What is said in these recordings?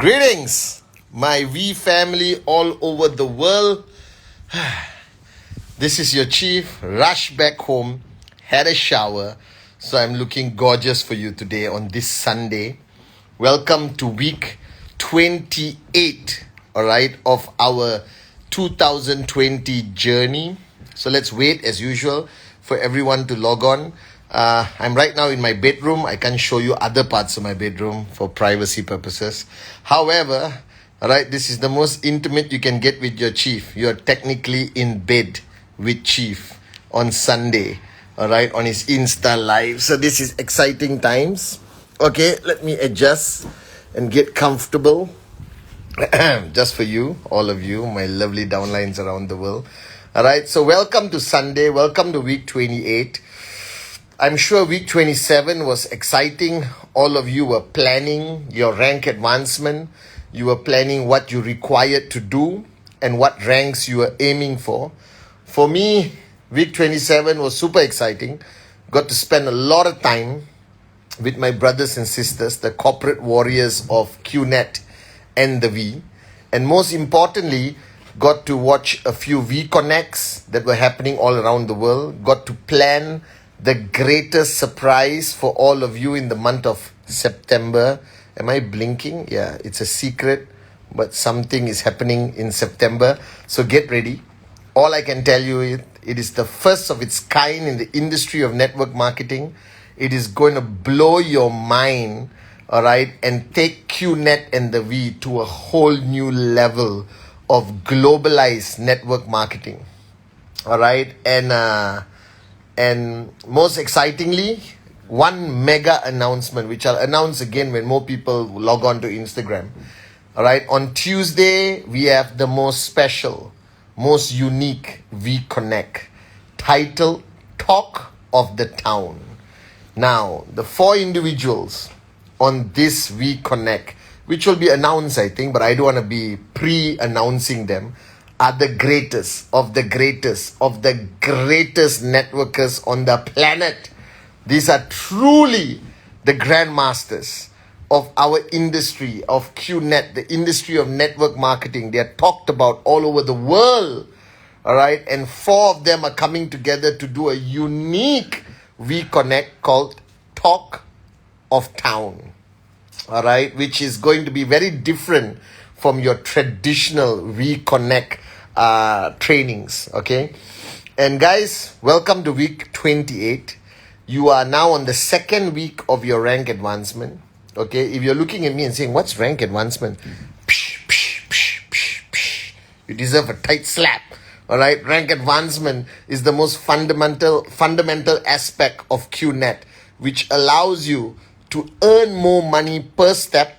Greetings, my V family all over the world. This is your chief. Rush back home, had a shower, so I'm looking gorgeous for you today on this Sunday. Welcome to week 28, all right, of our 2020 journey. So let's wait as usual for everyone to log on. I'm right now in my bedroom. I can't show you other parts of my bedroom for privacy purposes. However, all right, this is the most intimate you can get with your chief. You're technically in bed with chief on Sunday, all right, on his Insta live. So this is exciting times. Okay, let me adjust and get comfortable. Just for you, all of you, my lovely downlines around the world. All right, so welcome to Sunday. Welcome to week 28. I'm sure week 27 was exciting. All of you were planning your rank advancement. You were planning what you required to do and what ranks you were aiming for. For me, week 27 was super exciting. Got to spend a lot of time with my brothers and sisters, the corporate warriors of QNET and the V. And most importantly, got to watch a few V Connects that were happening all around the world. Got to plan the greatest surprise for all of you in the month of September. Am I blinking? Yeah, it's a secret, but something is happening in September. So get ready. All I can tell you is it is the first of its kind in the industry of network marketing. It is going to blow your mind, all right, and take QNET and the V to a whole new level of globalized network marketing, all right, and most excitingly, one mega announcement, which I'll announce again when more people log on to Instagram. All right, on Tuesday, we have the most special, most unique V Connect titled Talk of the Town. Now, the 4 individuals on this V Connect, which will be announced, I think, but I don't want to be pre-announcing them, are the greatest of the greatest of the greatest networkers on the planet. These are truly the grandmasters of our industry, of QNET, the industry of network marketing. They are talked about all over the world, all right? And 4 of them are coming together to do a unique V Connect called Talk of Town, all right? Which is going to be very different from your traditional V Connect trainings, okay? And guys, welcome to week 28. You are now on the second week of your rank advancement, okay? If you're looking at me and saying, what's rank advancement? Psh, psh, psh, psh, psh. You deserve a tight slap, all right? Rank advancement is the most fundamental aspect of QNET, which allows you to earn more money per step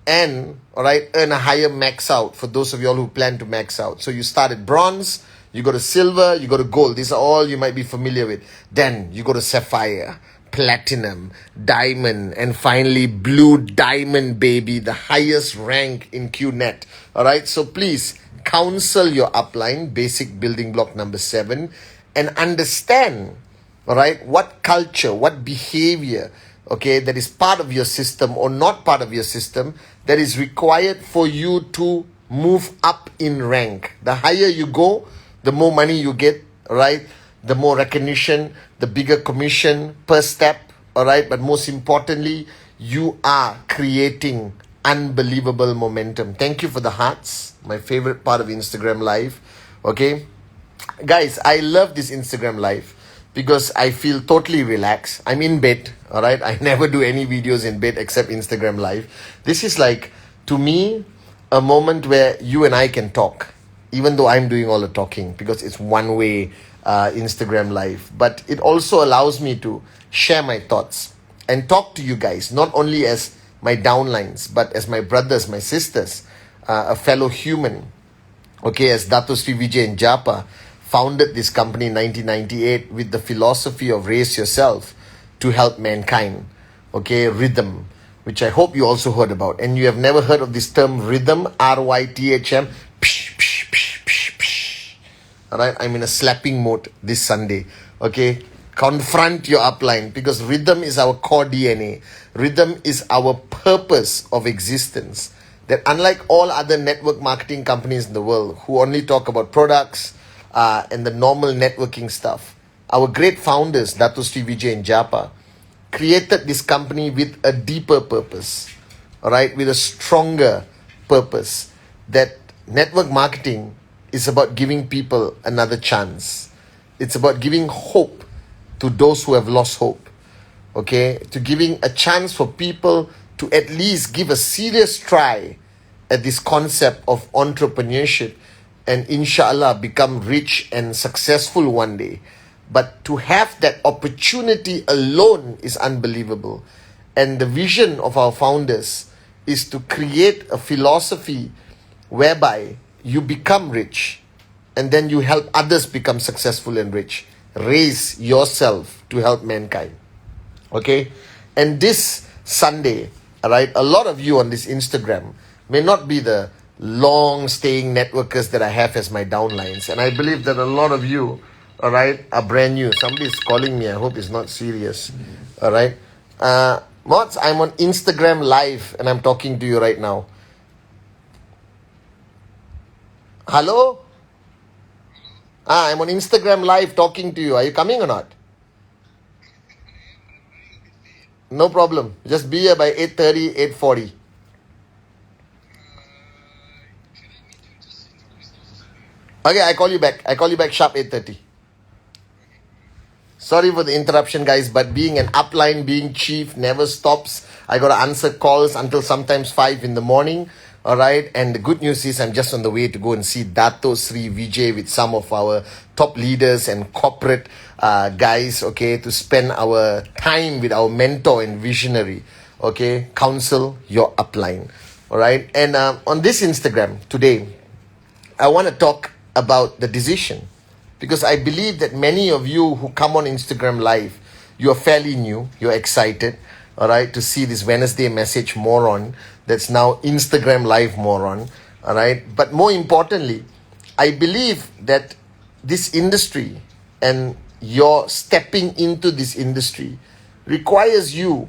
and, all right, earn a higher max out for those of y'all who plan to max out. So you start at bronze, you go to silver, you go to gold. These are all you might be familiar with. Then you go to sapphire, platinum, diamond, and finally blue diamond, baby, the highest rank in QNET. All right, so please counsel your upline, basic building block number 7, and understand, all right, what culture, what behavior, okay, that is part of your system or not part of your system that is required for you to move up in rank. The higher you go, the more money you get, right? The more recognition, the bigger commission per step, all right? But most importantly, you are creating unbelievable momentum. Thank you for the hearts, my favorite part of Instagram Live, okay? Guys, I love this Instagram Live because I feel totally relaxed. I'm in bed, all right? I never do any videos in bed except Instagram Live. This is like, to me, a moment where you and I can talk, even though I'm doing all the talking because it's one-way Instagram Live. But it also allows me to share my thoughts and talk to you guys, not only as my downlines, but as my brothers, my sisters, a fellow human, okay, as Dato Sri Vijay and Japa founded this company in 1998 with the philosophy of raise yourself to help mankind, okay, rhythm, which I hope you also heard about. And you have never heard of this term rhythm, R-Y-T-H-M, psh, psh, psh, psh, psh. All right, I'm in a slapping mode this Sunday, okay? Confront your upline because rhythm is our core DNA. Rhythm is our purpose of existence. that unlike all other network marketing companies in the world who only talk about products and the normal networking stuff, our great founders, Dato Sri Vijay and Japa, created this company with a deeper purpose, all right, with a stronger purpose, that network marketing is about giving people another chance. It's about giving hope to those who have lost hope, okay, to giving a chance for people to at least give a serious try at this concept of entrepreneurship and inshallah become rich and successful one day. But to have that opportunity alone is unbelievable. And the vision of our founders is to create a philosophy whereby you become rich and then you help others become successful and rich. Raise yourself to help mankind. Okay? And this Sunday, all right, a lot of you on this Instagram may not be the long-staying networkers that I have as my downlines. And I believe that a lot of you, all right, are brand new. Somebody is calling me. I hope it's not serious. All right. Mods, I'm on Instagram Live and I'm talking to you right now. Hello? I'm on Instagram Live talking to you. Are you coming or not? No problem. Just be here by 8:30, 8:40. Okay, I call you back. I call you back sharp 8:30. Sorry for the interruption, guys, but being an upline, being chief never stops. I got to answer calls until sometimes 5 in the morning. All right. And the good news is I'm just on the way to go and see Dato Sri Vijay with some of our top leaders and corporate guys, okay, to spend our time with our mentor and visionary, okay, counsel your upline. All right. And on this Instagram today, I want to talk about the decision. Because I believe that many of you who come on Instagram Live, you're fairly new, you're excited, all right, to see this Wednesday message moron that's now Instagram Live moron, all right. But more importantly, I believe that this industry and your stepping into this industry requires you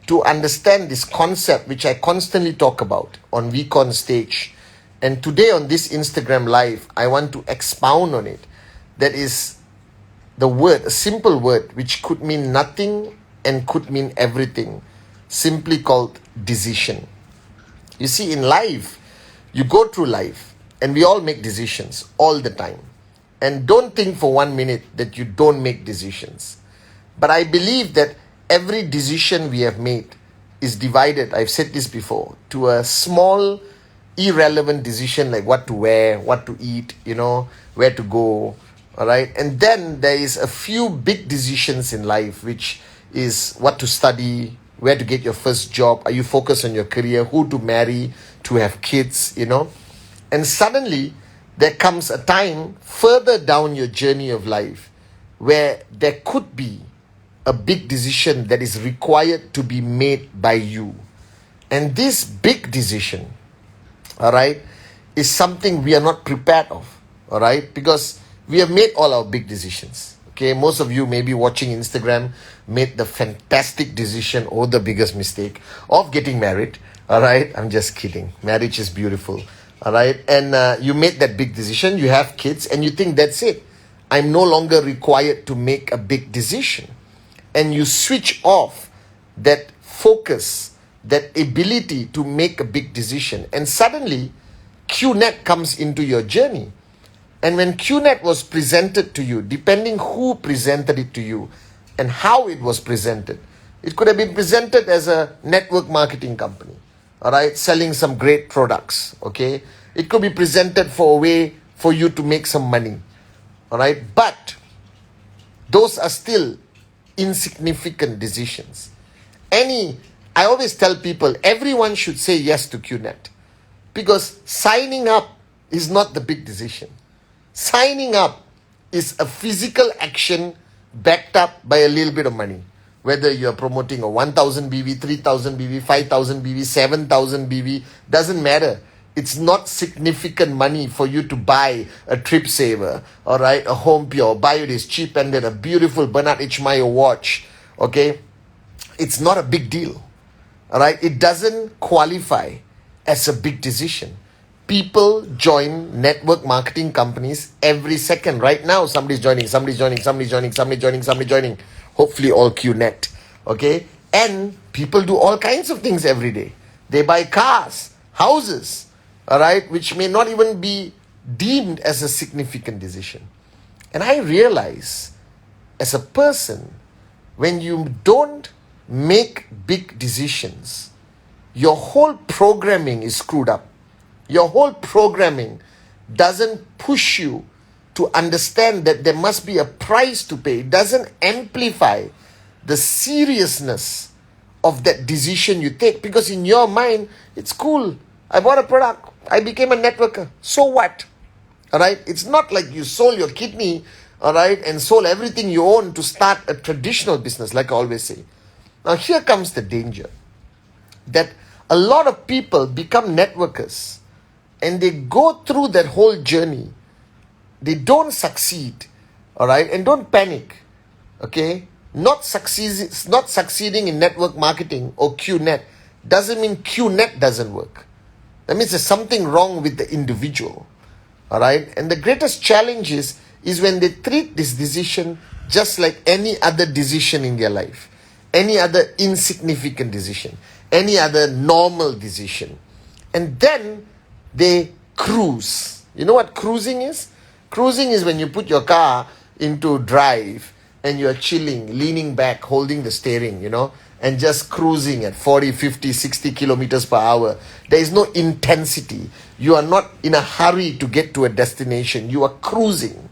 to understand this concept which I constantly talk about on VCon stage. And today on this Instagram Live, I want to expound on it. That is the word, a simple word, which could mean nothing and could mean everything, simply called decision. You see, in life, you go through life and we all make decisions all the time. And don't think for 1 minute that you don't make decisions. But I believe that every decision we have made is divided, I've said this before, to a small, irrelevant decision like what to wear, what to eat, you know, where to go. All right. And then there is a few big decisions in life, which is what to study, where to get your first job, are you focused on your career, who to marry, to have kids, you know. And suddenly there comes a time further down your journey of life where there could be a big decision that is required to be made by you. And this big decision, all right, is something we are not prepared of, all right, because we have made all our big decisions. Okay, most of you maybe watching Instagram made the fantastic decision or the biggest mistake of getting married. All right, I'm just kidding. Marriage is beautiful. All right, and you made that big decision. You have kids, and you think that's it. I'm no longer required to make a big decision, and you switch off that focus, that ability to make a big decision, and suddenly QNET comes into your journey. And when QNET was presented to you, depending who presented it to you and how it was presented, it could have been presented as a network marketing company, all right, selling some great products, okay? It could be presented for a way for you to make some money, all right? But those are still insignificant decisions. I always tell people, everyone should say yes to QNET because signing up is not the big decision. Signing up is a physical action backed up by a little bit of money. Whether you're promoting a 1,000 BV, 3,000 BV, 5,000 BV, 7,000 BV, doesn't matter. It's not significant money for you to buy a trip saver, all right, a home pure, buy this cheap ended, a beautiful Bernard H. Meyer watch, okay? It's not a big deal, all right? It doesn't qualify as a big decision. People join network marketing companies every second. Right now, somebody's joining. Hopefully all QNET. Okay? And people do all kinds of things every day. They buy cars, houses, all right, which may not even be deemed as a significant decision. And I realize, as a person, when you don't make big decisions, your whole programming is screwed up. Your whole programming doesn't push you to understand that there must be a price to pay. It doesn't amplify the seriousness of that decision you take, because in your mind, it's cool. I bought a product. I became a networker. So what? All right? It's not like you sold your kidney, all right, and sold everything you own to start a traditional business, like I always say. Now, here comes the danger, that a lot of people become networkers and they go through that whole journey. They don't succeed, all right, and don't panic, okay? Not succeeding in network marketing or QNET doesn't mean QNET doesn't work. That means there's something wrong with the individual, all right? And the greatest challenge is when they treat this decision just like any other decision in their life, any other insignificant decision, any other normal decision. And then they cruise. You know what cruising is? Cruising is when you put your car into drive and you're chilling, leaning back, holding the steering, and just cruising at 40, 50, 60 kilometers per hour. There is no intensity. You are not in a hurry to get to a destination. You are cruising.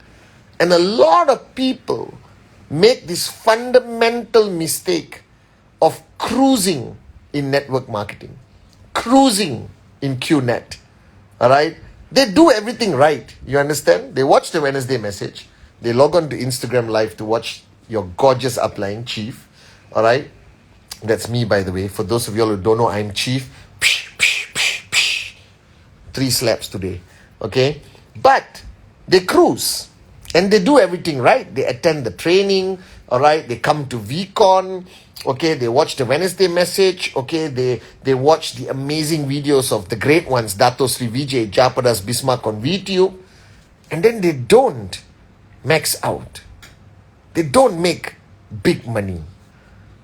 And a lot of people make this fundamental mistake of cruising in network marketing, cruising in QNET. All right? They do everything right. You understand? They watch the Wednesday message. They log on to Instagram Live to watch your gorgeous upline, Chief. All right? That's me, by the way. For those of y'all who don't know, I'm Chief. 3 slaps today. Okay? But they cruise. And they do everything right. They attend the training. All right? They come to VCon. Okay? They watch the Wednesday message. Okay? They watch the amazing videos of the great ones, Dato Sri Vijay, Japadas Bismarck on VTube. And then they don't max out. They don't make big money.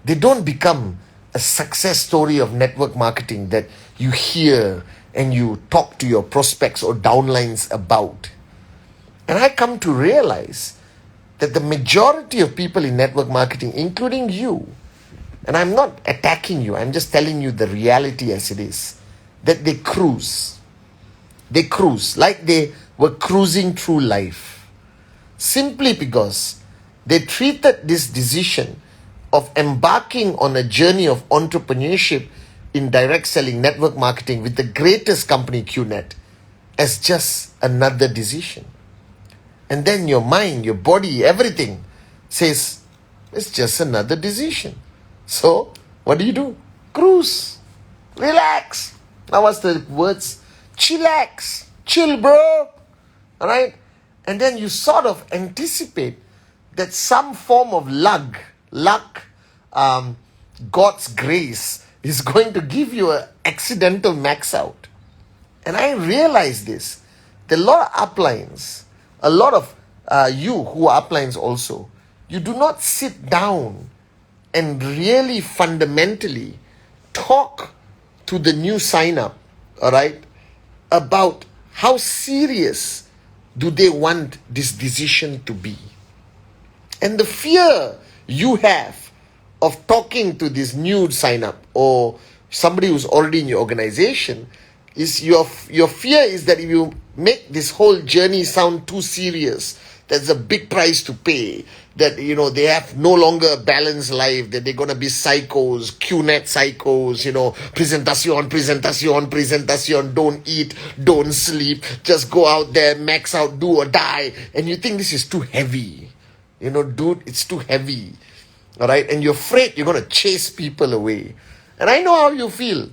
They don't become a success story of network marketing that you hear and you talk to your prospects or downlines about. And I come to realize that the majority of people in network marketing, including you, and I'm not attacking you, I'm just telling you the reality as it is, that they cruise. They cruise like they were cruising through life, simply because they treated this decision of embarking on a journey of entrepreneurship in direct selling, network marketing with the greatest company, QNET, as just another decision. And then your mind, your body, everything says, it's just another decision. So, what do? Cruise. Relax. Now what's the words? Chillax. Chill, bro. Alright? And then you sort of anticipate that some form of luck, God's grace is going to give you an accidental max out. And I realize this. There are a lot of uplines, a lot of you who are uplines also, you do not sit down and really fundamentally talk to the new sign up, all right, about how serious do they want this decision to be. And the fear you have of talking to this new sign up or somebody who's already in your organization is your fear is that if you make this whole journey sound too serious, there's a big price to pay, that they have no longer a balanced life, that they're going to be psychos, QNET psychos, presentation, don't eat, don't sleep, just go out there, max out, do or die. And you think this is too heavy. Dude, it's too heavy. All right? And you're afraid you're going to chase people away. And I know how you feel.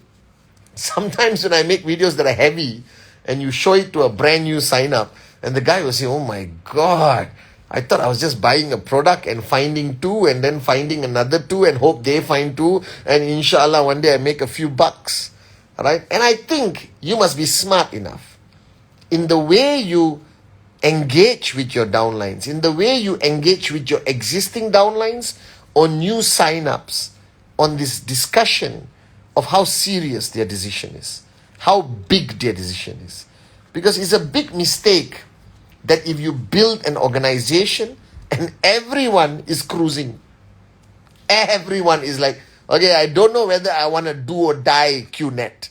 Sometimes when I make videos that are heavy and you show it to a brand new sign up, and the guy will say, oh my God, I thought I was just buying a product and finding 2 and then finding another 2 and hope they find 2 and inshallah one day I make a few bucks. Alright? And I think you must be smart enough in the way you engage with your downlines, in the way you engage with your existing downlines or new sign-ups on this discussion of how serious their decision is, how big their decision is. Because it's a big mistake that if you build an organization and everyone is cruising, everyone is like, okay, I don't know whether I want to do or die QNET.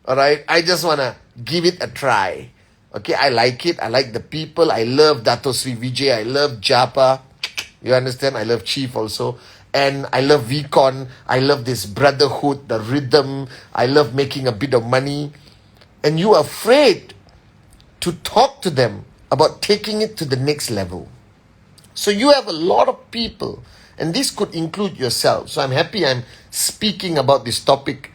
Alright, I just want to give it a try. Okay, I like it. I like the people. I love Dato Sri Vijay. I love Japa. You understand? I love Chief also. And I love VCon. I love this brotherhood, the rhythm. I love making a bit of money. And you are afraid to talk to them about taking it to the next level. So you have a lot of people, and this could include yourself. So I'm happy I'm speaking about this topic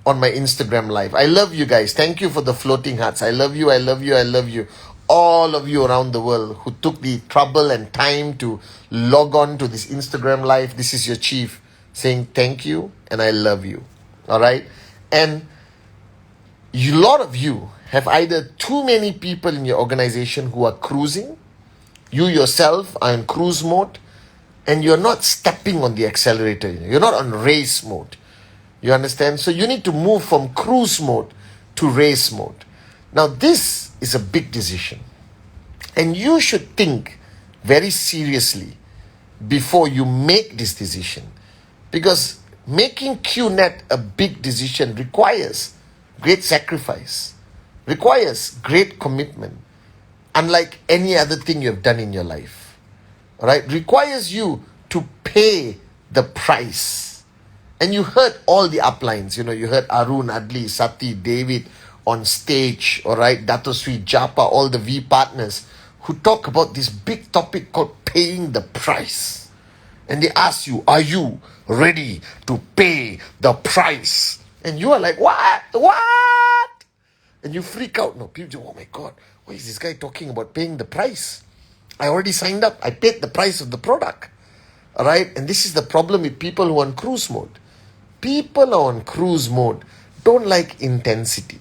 on my Instagram live. I love you guys. Thank you for the floating hearts. I love you, I love you, I love you. All of you around the world who took the trouble and time to log on to this Instagram live. This is your Chief saying thank you and I love you. Alright? And a lot of you have either too many people in your organization who are cruising, you yourself are in cruise mode, and you're not stepping on the accelerator. You're not on race mode. You understand? So you need to move from cruise mode to race mode. Now this is a big decision. And you should think very seriously before you make this decision. Because making QNET a big decision requires great sacrifice, requires great commitment, unlike any other thing you have done in your life. Alright? Requires you to pay the price. And you heard all the uplines, you heard Arun, Adli, Sati, David on stage, alright, Dato Sri, Japa, all the V partners who talk about this big topic called paying the price. And they ask you, are you ready to pay the price? And you are like, what? What? And you freak out. No, people say, oh my God, why is this guy talking about paying the price? I already signed up. I paid the price of the product. Alright? And this is the problem with people who are on cruise mode. People are on cruise mode don't like intensity.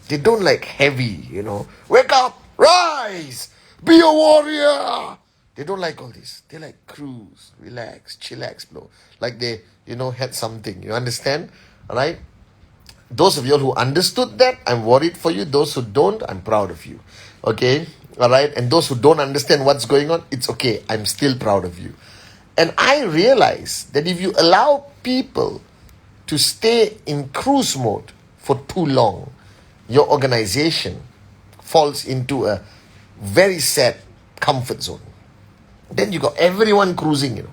They don't like heavy, Wake up, rise, be a warrior. They don't like all this. They like cruise, relax, chillax, bro. Like they, had something. You understand? Alright? Those of you who understood that, I'm worried for you. Those who don't, I'm proud of you. Okay? Alright? And those who don't understand what's going on, it's okay. I'm still proud of you. And I realize that if you allow people to stay in cruise mode for too long, your organization falls into a very sad comfort zone. Then you got everyone cruising,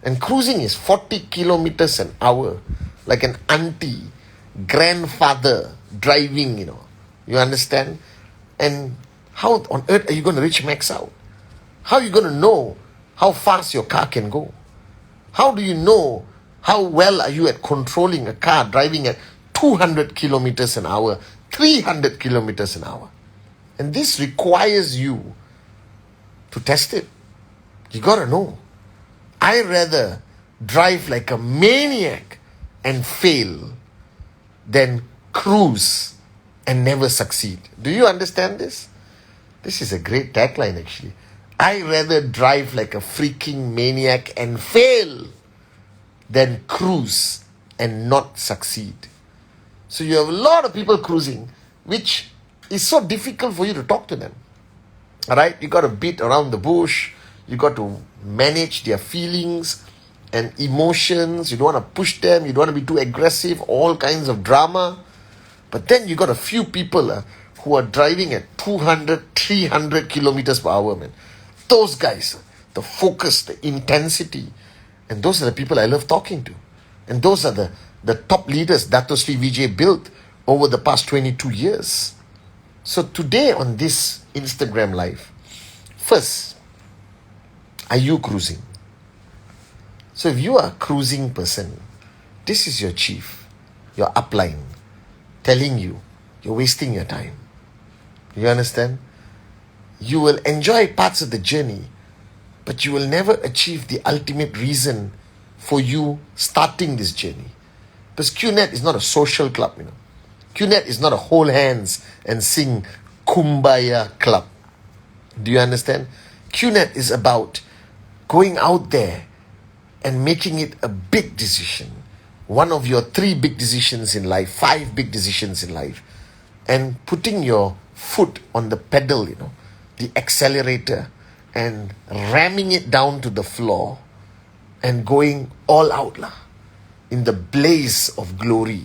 And cruising is 40 kilometers an hour, like an auntie, grandfather driving, You understand? And how on earth are you going to reach max out? How are you going to know how fast your car can go? How do you know how well are you at controlling a car driving at 200 kilometers an hour, 300 kilometers an hour? And this requires you to test it. You gotta know. I rather drive like a maniac and fail than cruise and never succeed. Do you understand this? This is a great tagline actually. I rather drive like a freaking maniac and fail than cruise and not succeed. So you have a lot of people cruising, which is so difficult for you to talk to them. Alright? You got to beat around the bush. You got to manage their feelings and emotions. You don't want to push them. You don't want to be too aggressive. All kinds of drama. But then you got a few people who are driving at 200, 300 kilometers per hour, man. Those guys, the focus, the intensity. And those are the people I love talking to. And those are the top leaders Dato Sri Vijay built over the past 22 years. So today on this Instagram live, first, are you cruising? So if you are a cruising person, this is your chief, your upline, telling you, you're wasting your time. You understand? You will enjoy parts of the journey, but you will never achieve the ultimate reason for you starting this journey. Because QNET is not a social club, QNET is not a hold hands and sing Kumbaya club. Do you understand? QNET is about going out there and making it a big decision. One of your 3 big decisions in life, 5 big decisions in life. And putting your foot on the pedal, the accelerator, and ramming it down to the floor and going all out in the blaze of glory.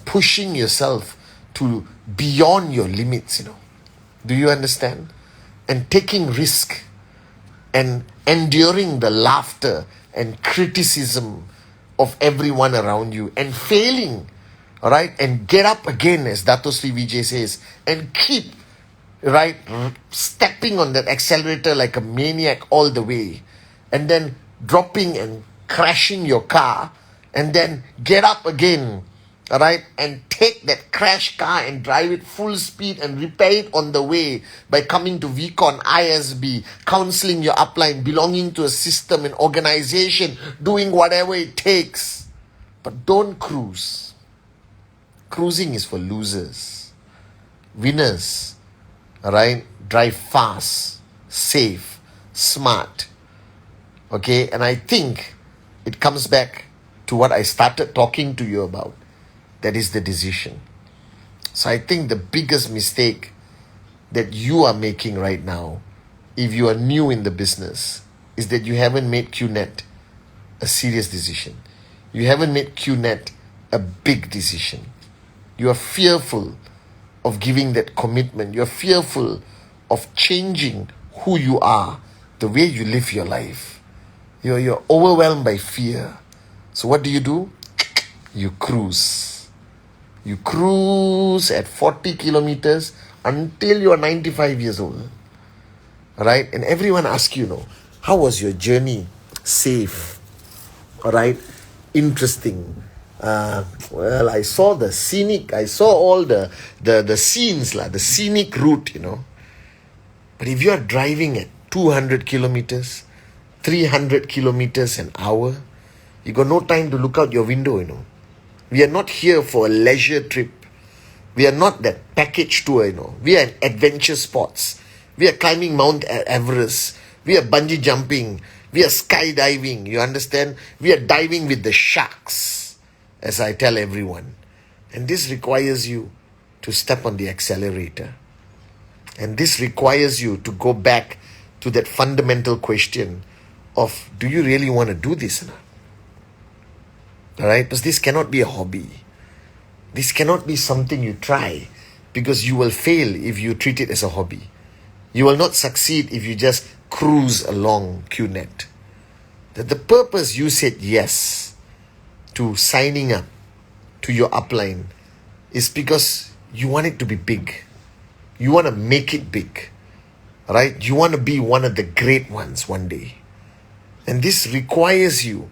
Pushing yourself to beyond your limits, Do you understand? And taking risk and enduring the laughter and criticism of everyone around you and failing, all right, and get up again, as Dato Sri Vijay says, and keep, right, stepping on that accelerator like a maniac all the way, and then dropping and crashing your car, and then get up again, all right, and take that crash car and drive it full speed and repair it on the way by coming to VCon, ISB, counseling your upline, belonging to a system, an organization, doing whatever it takes. But don't cruise. Cruising is for losers. Winners, all right, drive fast, safe, smart. Okay, and I think it comes back to what I started talking to you about. That is the decision. So I think the biggest mistake that you are making right now, if you are new in the business, is that you haven't made QNET a serious decision. You haven't made QNET a big decision. You are fearful of giving that commitment. You're fearful of changing who you are, the way you live your life. You're overwhelmed by fear. So what do? You cruise. You cruise at 40 kilometers until you're 95 years old. Alright? And everyone asks you, how was your journey? Safe. Alright? Interesting. Well, I saw all the scenes, the scenic route, But if you are driving at 200 kilometers, 300 kilometers an hour, you got no time to look out your window, We are not here for a leisure trip. We are not that package tour, We are adventure sports. We are climbing Mount Everest. We are bungee jumping. We are skydiving. You understand? We are diving with the sharks, as I tell everyone. And this requires you to step on the accelerator. And this requires you to go back to that fundamental question of, do you really want to do this or not? Alright, because this cannot be a hobby. This cannot be something you try, because you will fail if you treat it as a hobby. You will not succeed if you just cruise along QNET. That the purpose you said yes to signing up to your upline is because you want it to be big. You want to make it big. Right? You want to be one of the great ones one day. And this requires you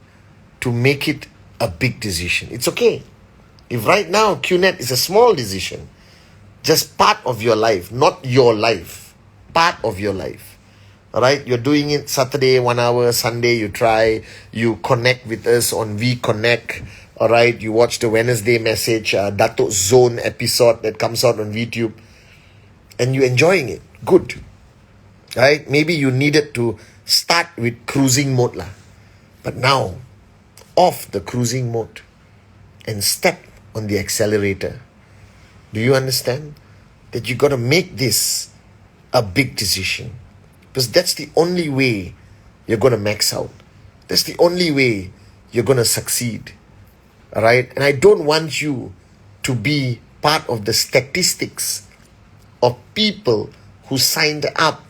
to make it a big decision. It's okay. If right now QNET is a small decision, just part of your life, not your life, part of your life. Alright, you're doing it Saturday 1 hour, Sunday you try, you connect with us on We Connect. Alright, you watch the Wednesday message, Dato Zone episode that comes out on YouTube, and you're enjoying it. Good. Right? Maybe you needed to start with cruising mode lah. But now, off the cruising mode and step on the accelerator. Do you understand? That you got to make this a big decision. Because that's the only way you're going to max out. That's the only way you're going to succeed. Alright? And I don't want you to be part of the statistics of people who signed up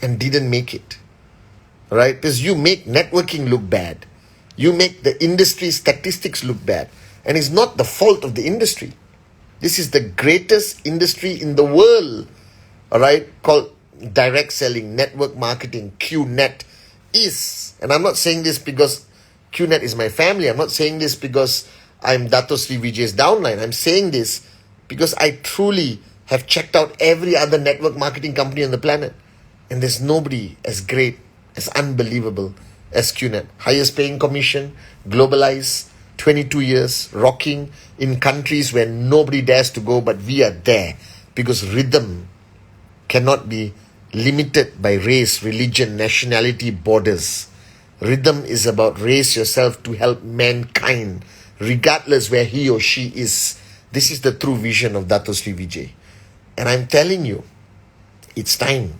and didn't make it. Alright? Because you make networking look bad. You make the industry statistics look bad. And it's not the fault of the industry. This is the greatest industry in the world. Alright? Called direct selling, network marketing, QNET is. And I'm not saying this because QNET is my family. I'm not saying this because I'm Dato Sri Vijay's downline. I'm saying this because I truly have checked out every other network marketing company on the planet. And there's nobody as great, as unbelievable as QNET. Highest paying commission, globalized, 22 years, rocking in countries where nobody dares to go, but we are there because rhythm cannot be limited by race, religion, nationality, borders. Rhythm is about raise yourself to help mankind, regardless where he or she is. This is the true vision of Dato Sri Vijay. And I'm telling you, it's time.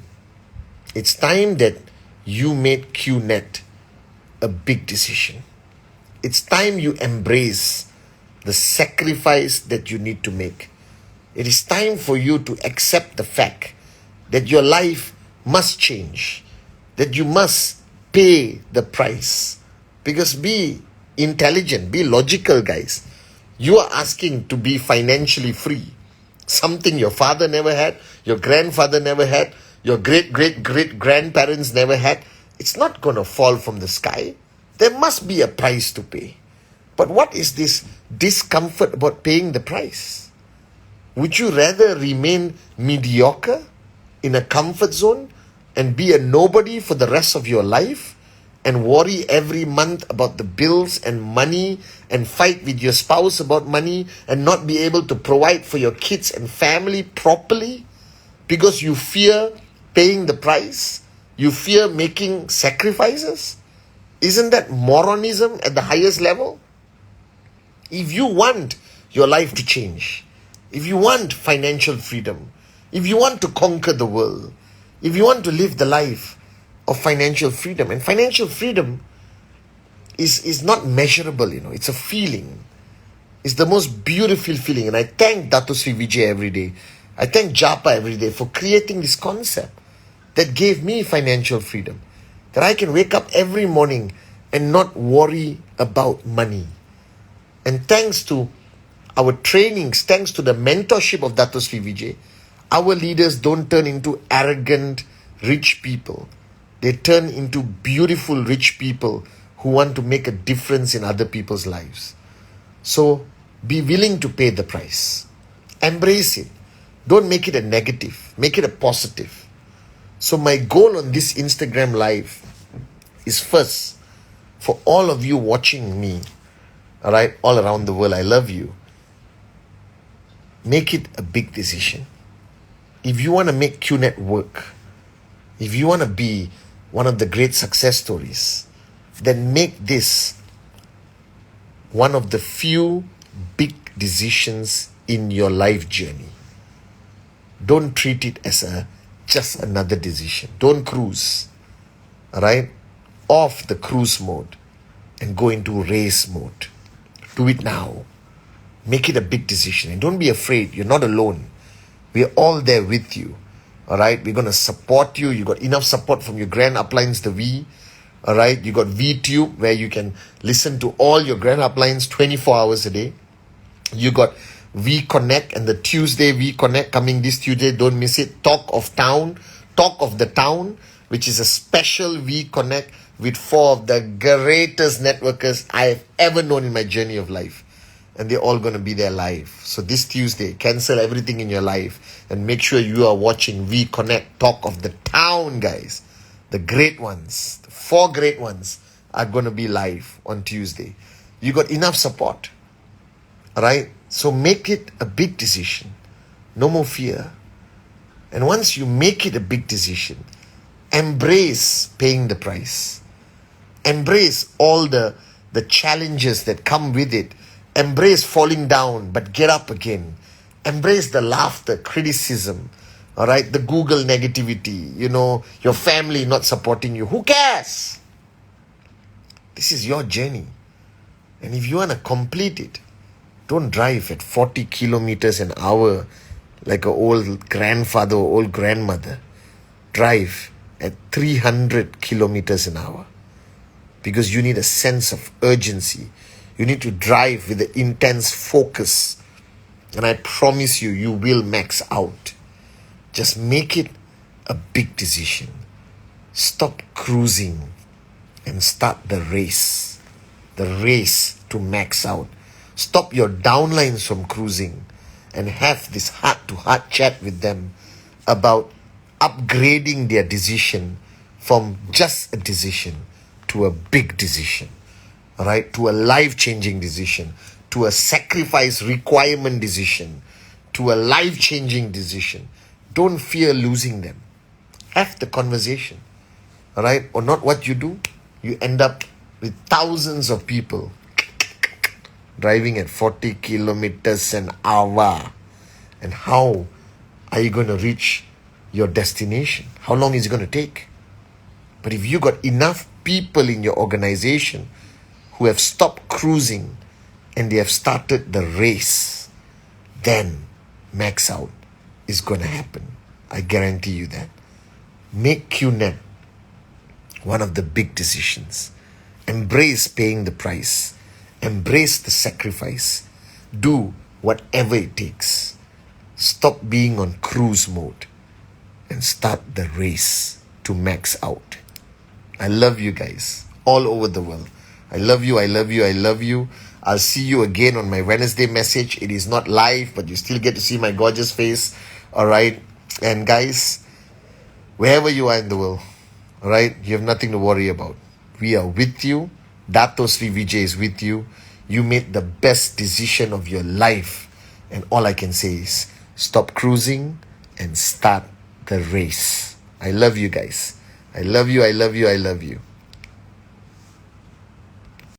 It's time that you made QNET a big decision. It's time you embrace the sacrifice that you need to make. It is time for you to accept the fact that your life must change, that you must pay the price. Because be intelligent, be logical, guys. You are asking to be financially free. Something your father never had, your grandfather never had, your great-great-great-grandparents never had. It's not going to fall from the sky. There must be a price to pay. But what is this discomfort about paying the price? Would you rather remain mediocre in a comfort zone and be a nobody for the rest of your life and worry every month about the bills and money and fight with your spouse about money and not be able to provide for your kids and family properly because you fear paying the price? You fear making sacrifices? Isn't that moronism at the highest level? If you want your life to change, if you want financial freedom, if you want to conquer the world, if you want to live the life of financial freedom, and financial freedom is not measurable, it's a feeling. It's the most beautiful feeling. And I thank Dato Sri Vijay every day. I thank Japa every day for creating this concept that gave me financial freedom. That I can wake up every morning and not worry about money. And thanks to our trainings, thanks to the mentorship of Dato Sri Vijay, our leaders don't turn into arrogant, rich people. They turn into beautiful, rich people who want to make a difference in other people's lives. So, be willing to pay the price. Embrace it. Don't make it a negative. Make it a positive. So, my goal on this Instagram live is first, for all of you watching me, all right, all around the world, I love you. Make it a big decision. If you want to make QNET work, if you want to be one of the great success stories, then make this one of the few big decisions in your life journey. Don't treat it as just another decision. Don't cruise. All right? Off the cruise mode and go into race mode. Do it now. Make it a big decision. And don't be afraid. You're not alone. We're all there with you. All right? We're going to support you. You got enough support from your grand uplines, the V. All right? You got VTube, where you can listen to all your grand uplines 24 hours a day. You got V Connect and the Tuesday V Connect coming this Tuesday. Don't miss it. Talk of the Town, which is a special V Connect with 4 of the greatest networkers I have ever known in my journey of life. And they're all going to be there live. So this Tuesday, cancel everything in your life and make sure you are watching V Connect Talk of the Town, guys. The great ones, the 4 great ones are going to be live on Tuesday. You got enough support. All right? So make it a big decision. No more fear. And once you make it a big decision, embrace paying the price. Embrace all the challenges that come with it. Embrace falling down, but get up again. Embrace the laughter, criticism, all right? The Google negativity, your family not supporting you. Who cares? This is your journey. And if you want to complete it, don't drive at 40 kilometers an hour like an old grandfather or old grandmother. Drive at 300 kilometers an hour. Because you need a sense of urgency. You need to drive with an intense focus. And I promise you, you will max out. Just make it a big decision. Stop cruising and start the race. The race to max out. Stop your downlines from cruising and have this heart-to-heart chat with them about upgrading their decision from just a decision to a big decision. all right, to a life-changing decision, to a sacrifice requirement decision, to a life-changing decision. Don't fear losing them. Have the conversation, all right? Or not what you do, you end up with thousands of people driving at 40 kilometers an hour. And how are you going to reach your destination? How long is it going to take? But if you got enough people in your organization who have stopped cruising and they have started the race, then max out is going to happen. I guarantee you that. Make QNET one of the big decisions. Embrace paying the price. Embrace the sacrifice. Do whatever it takes. Stop being on cruise mode and start the race to max out. I love you guys all over the world. I love you, I love you, I love you. I'll see you again on my Wednesday message. It is not live, but you still get to see my gorgeous face. All right. And guys, wherever you are in the world, all right, you have nothing to worry about. We are with you. Dato Sri Vijay is with you. You made the best decision of your life. And all I can say is stop cruising and start the race. I love you guys. I love you, I love you, I love you.